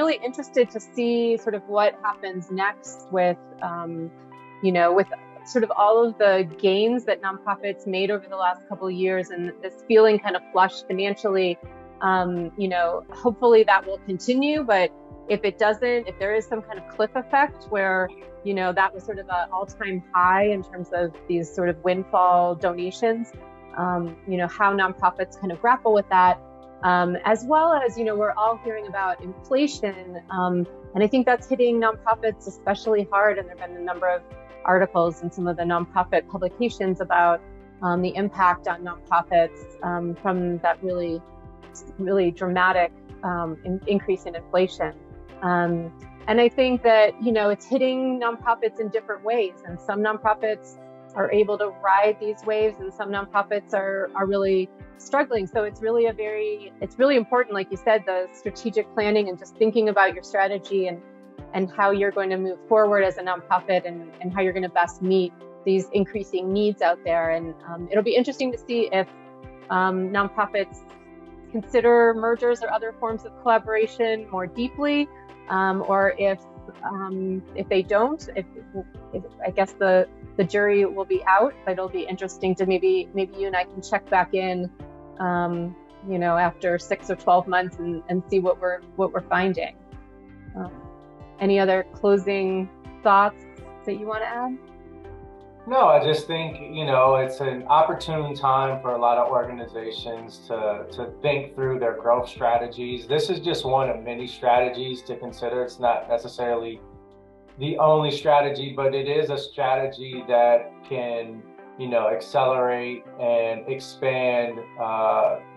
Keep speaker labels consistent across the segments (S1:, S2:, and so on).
S1: really interested to see sort of what happens next with, with sort of all of the gains that nonprofits made over the last couple of years, and this feeling kind of flush financially. Hopefully that will continue, but if it doesn't, if there is some kind of cliff effect where, that was sort of an all-time high in terms of these sort of windfall donations, how nonprofits kind of grapple with that, as well as, we're all hearing about inflation, and I think that's hitting nonprofits especially hard, and there have been a number of articles in some of the nonprofit publications about the impact on nonprofits from that really dramatic increase in inflation. And I think that, it's hitting nonprofits in different ways. And some nonprofits are able to ride these waves, and some nonprofits are really struggling. So it's really important, like you said, the strategic planning and just thinking about your strategy and how you're going to move forward as a nonprofit, and how you're going to best meet these increasing needs out there. And it'll be interesting to see if nonprofits consider mergers or other forms of collaboration more deeply, or if they don't. If I guess the jury will be out, but it'll be interesting to maybe you and I can check back in, after 6 or 12 months and see what we're finding. Any other closing thoughts that you want to add?
S2: No, I just think, it's an opportune time for a lot of organizations to think through their growth strategies. This is just one of many strategies to consider. It's not necessarily the only strategy, but it is a strategy that can, accelerate and expand,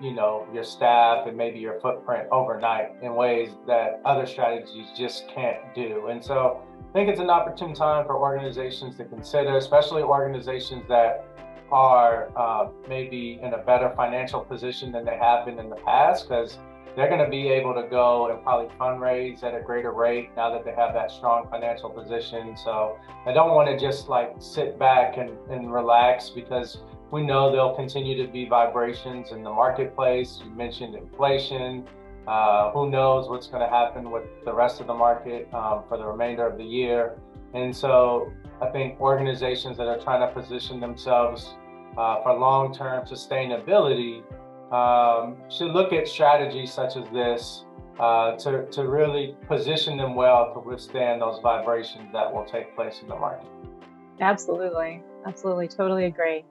S2: your staff and maybe your footprint overnight in ways that other strategies just can't do. And so I think it's an opportune time for organizations to consider, especially organizations that are maybe in a better financial position than they have been in the past, because they're going to be able to go and probably fundraise at a greater rate now that they have that strong financial position. So I don't want to just sit back and relax, because we know there'll continue to be vibrations in the marketplace. You mentioned inflation. Who knows what's going to happen with the rest of the market for the remainder of the year. And so I think organizations that are trying to position themselves for long-term sustainability should look at strategies such as this to really position them well to withstand those vibrations that will take place in the market.
S1: Absolutely. Totally agree.